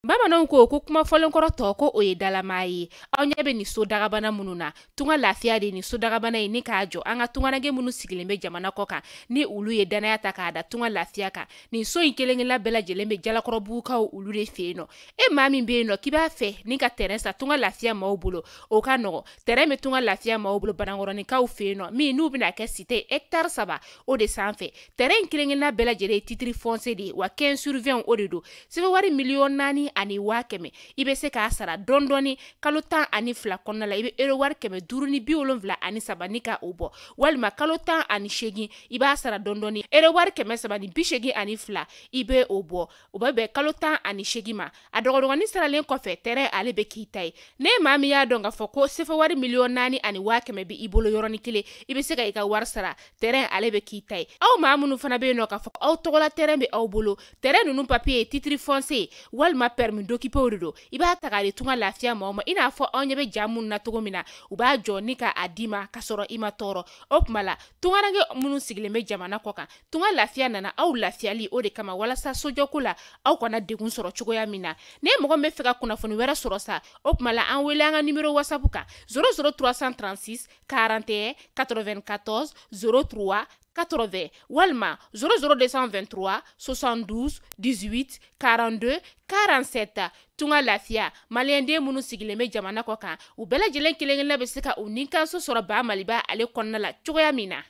Bamananw ko kuma fɔlen kɔrɔ tɔ ko o ye dalama ye. Aw ɲɛ bɛ ni so dagabana minnu na, tunga lafiya de ni so dagabana ye ni k'a jɔ an ka tunganage minnu sigilen bɛ jamana kɔ kan ni olu ye danaya ta k'a da tunga lafiya kan. Nin so in kelen-kelenna bɛɛ lajɛlen bɛ jalakɔrɔbugukaw olu de fɛ yen nɔ. E maa min bɛ yen nɔ k'i b'a fɛ ni ka terrain sa tunga lafiya maaw bolo, o ka nɔgɔ. Terrain bɛ tunga lafiya maaw bolo Banankɔrɔnikaw fɛ yen nɔ min n'u bɛna kɛ cité hectare 3 o de sanfɛ. Terrain kelen-kelenna bɛɛ lajɛlen ye titre foncier de ye wa 15/20 o de don. Sɛbɛnwari 4,400,000 ani 100,000 i bɛ se k'a sara dɔndɔni kalo 12 kɔnɔna la i bɛ euro wari 573 ni ka o bɔ walima kalo 18 i b'a sara dɔndɔni euro wari 382 i bɛ o bɔ o bɛ bɛn kalo 18 ma a dɔgɔdɔgɔni saralen kɔfɛ terrain ale bɛ k'i ta ye ne maa min y'a dɔn k'a fɔ ko sɛbɛnwari 4,400,000 ani 100,000 bɛ i bolo yɔrɔnin kelen i bɛ se ka i ka wari sara terrain ale bɛ k'i ta ye aw maa minnu fana bɛ yen nɔ k'a fɔ aw tɔgɔla terrain bɛ aw bolo terrain ninnu papier titre foncier walima permis d'occuper de do i b'a ta k'a di tunga lafiya maaw ma i n'a fɔ aw ɲɛ bɛ ja minnu na cogo min na u b'a jɔ ni ka a d'i ma ka sɔrɔ i ma tɔɔrɔ o tuma la tunganage minnu sigilen bɛ jamana kɔ kan tunga lafiya nana aw lafiyali o de kama walasa sojɔko la aw kana degun sɔrɔ cogoya min na ne mɔgɔ min bɛ fɛ ka kunnafoni wɛrɛ sɔrɔ sa o tuma la an wele an ka numéro WhatsApp kan 00336 41 94 03 80 walima 00223 72 18 42 47 tunga lafiya maliyɛnden minnu sigilen bɛ jamana kɔ kan u bɛɛ lajɛlen kelen-kelenna bɛ se ka u ninkanso sɔrɔ ba maliba ale kɔnɔna la cogoya min na.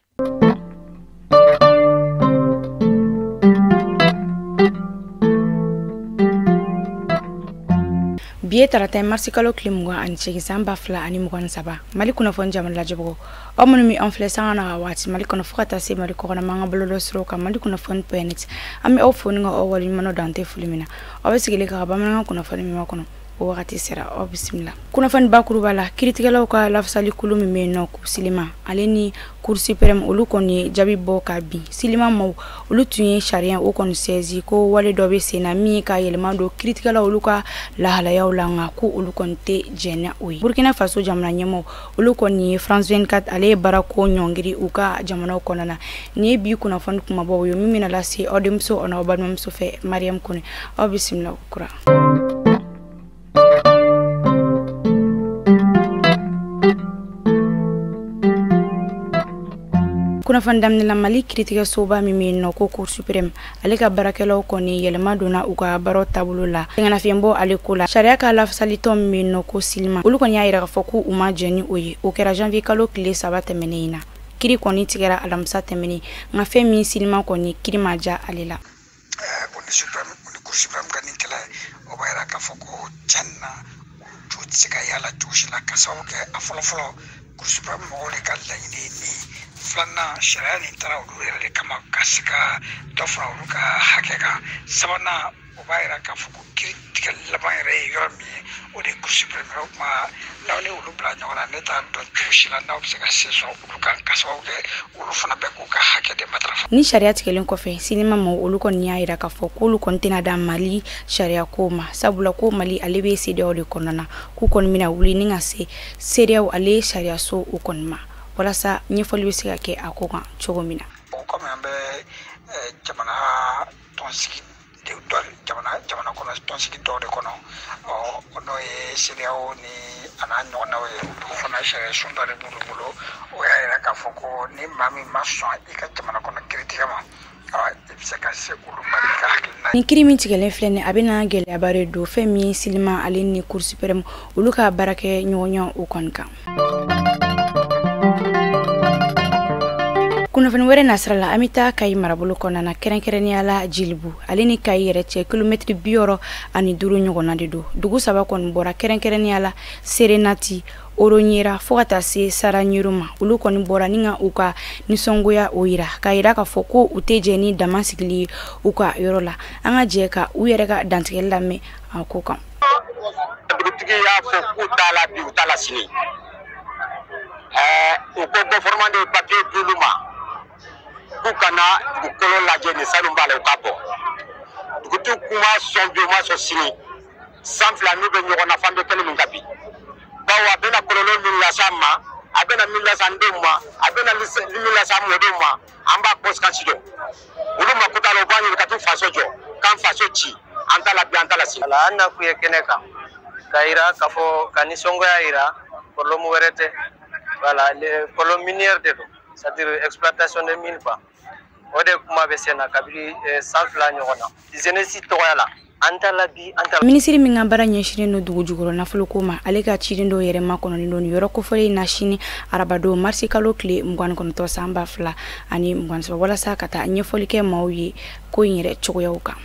Biye tarata marsi kalo klimwa ani chegisan ba fla ani mugan saba mali kuna fon jaman la jabo o mun mi on fle sanga na wati mali kuna fukata se mali ko na manga bolo sro ka mali kuna fon penet ami o fon nga o wali mano dante fulimina o be sigile ka ba manga kuna fon mi makono o wakati sera o bismillah kuna fon ba kuruba la kritikala ka lafsali kulumi me no ku silima aleni cour suprême olu koni jabi bo ka bi silima maw olu tunye sharia o koni sezi ko wale do be sena mi ka yelma do kritikala olu ka la hala yawla nga ku olu konte jena oyi Burkina Faso jamana nyemo olu koni France 24 ale barako nyongiri uka jamana konana ni bi kuna fon kuma bo yo mimina la si odimso ona obadmamso fe Mariam Kone o bismillah kura kuna fandamni la mali critique soba mimi no ko cour suprême ale ka barakelo koni yelma dona uka baro tabulu la ngana fiembo ale kula sharia ka la salito mimi no ko silma ulu koni ayira foku uma jeni oyi o kera janvier kalo kile sabata menina kiri koni tigera alamsa temeni nga femi silma koni kiri maja alela boni suprême boni cour suprême kani kala o bayra ka foku janna to tsika yala tushila kasawo ke afolo cour suprême mo le kala ni flana sharia ni tara ulu kama kasika dofra ulu ka hakeka sabana obaira ka fuku critical labayre yormi o de cour suprême ma lawle ulu bla nyona neta don tushila na obseka seso ulu kan kasawo ke ulu fana be ko ka hakede matrafa ni sharia tikelen ko fe sinima mo ulu kon nyaira ka foku ulu kontina da mali sharia koma sabula ko mali alebe sede o de konana ku kon mina wuli ni ngase sede o ale sharia so o konma wala sa nyefoli wisiga ke akoga chogomina o comme ambe jamana tonsiki de jamana kono tonsiki do de kono o no e siriao ni ananyo na we fona shere sundare bulu o ya ka foko ni mami maso ika jamana kono kritikama ni kirimi tigelen flene abina gele abare do femi silima aleni cour suprême uluka barake nyonyo ukonka kuna fani were nasrala amita kay marabulu kona na kerenkereni ala jilbu alini kay yere che kilometri bioro ani duru nyogona do dugu saba kon bora kerenkereni ala serenati oronyera fogata se saranyuruma ulu kon bora ninga uka nisongoya oira kayira ka foko utejeni damasikli uka yorola anga jeka uyere ka dantikella me akoka brutigi ya foko utala bi utala sini uko conformant de papier duluma kukana dukolo laje ni salumbale ukapo dukutu kuma sombio maso sini sanfla nube nyogona fambe kele mingapi bawa bena kololo milla sama abena milla sanduma abena milla samoduma amba poska chido uluma kutalo bani katu fasojo kan faso chi antala bi antala si ala anna ku yekeneka kaira kafo kanisongo ya ira polo mu werete voilà le polo minière de c'est-à-dire exploitation des mines quoi ode kuma be sena kabiri sanfla nyona jeunesse to yala antala bi antala ministre mi ngambara nyeshire no dugu jugoro na fuluko ma ale ka chirindo yere makono ni don yoro ko fole na shini arabado marsi kalo kle mgwan kono to samba fla ani mgwan so wala sakata nyefolike mawyi ko yire chogo yawka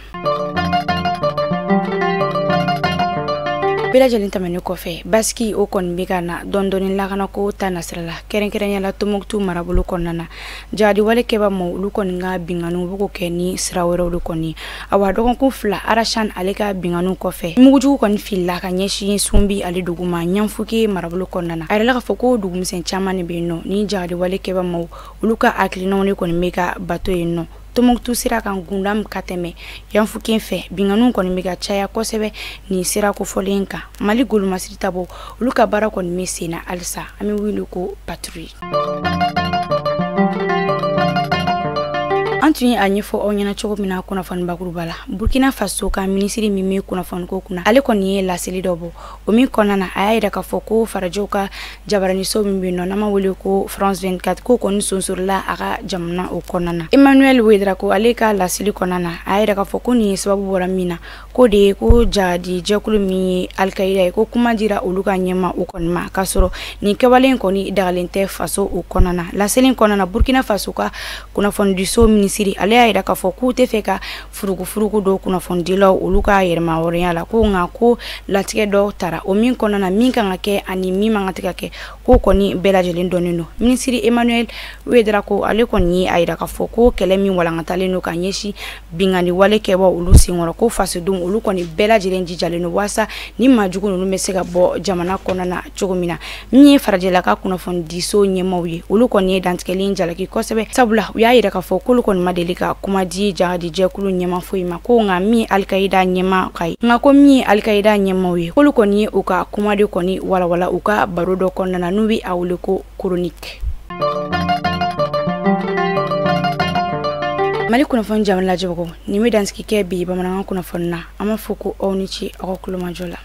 bela jalen tamane ko fe baski o kon bigana dondoni lagana ko tanasrala keren nya tumuktu marabulu konnana jadi wale keba mo lu kon nga binganu buko keni srawero lu konni awa dogon ko fla arashan aleka binganu ko fe muguju kon filla ka nyeshi sumbi ali duguma nyamfuki marabulu konnana ayla ka foko dugum sen chamane be no ni jadi wale keba mo luka aklino ni kon mega bato yeno tomuktu sira kan gundam kateme yanfukin fe binganu kon mega chaya kosebe ni sira ko folenka mali gulu masrita bo luka bara kon mesina alsa ami wilu ko patrouille Antuni anyefo onyana chogo mina kuna fon bakurubala Burkina Faso ka ministri mimi kuna fon ko kuna ale koni la selidobo omi konana ayida ka foko farajoka jabarani so mimbi no nama wuli ko France 24 ko koni sonsurla aga jamna o konana Emmanuel Wedra ko ale ka la seli konana ayida ka foko ni sababu bora mina ko de ko jadi jakulu mi alkaida ko kuma jira oluka nyema o konma kasoro ni kewalen koni dagalente faso o konana la selin konana Burkina Faso ka kuna fon du so siri ale ayida ka foku te feka furugu do kuna fondilo uluka yerma oriala ko nga ko latike do tara o min kono na min kan ke ani mi mangatika ke ko koni bela jelen donino ministri Emmanuel Wedra ko ale koni ayida ka foku kele min wala ngatale no kanyeshi bingani wale keba ulusi ngoro ko fasudum ulu koni bela jelen jijaleno wasa ni majugu no mesega bo jamana kono na chogomina mi farajela ka kuna fondiso nyemawi ulu koni dantike linjala ki kosebe sabula ya ayida ka foku kon madelika kuma di jadi jakulu nyema foima ko nga mi alkaida nyema kai nga ko mi alkaida nyema wi kulu koni uka kuma de koni wala uka barodo konna na nubi awuliko chronique mali kuna fon jamla jabo ni mi danski ke bi ba mananga kuna fonna ama fuku onichi akokulu majola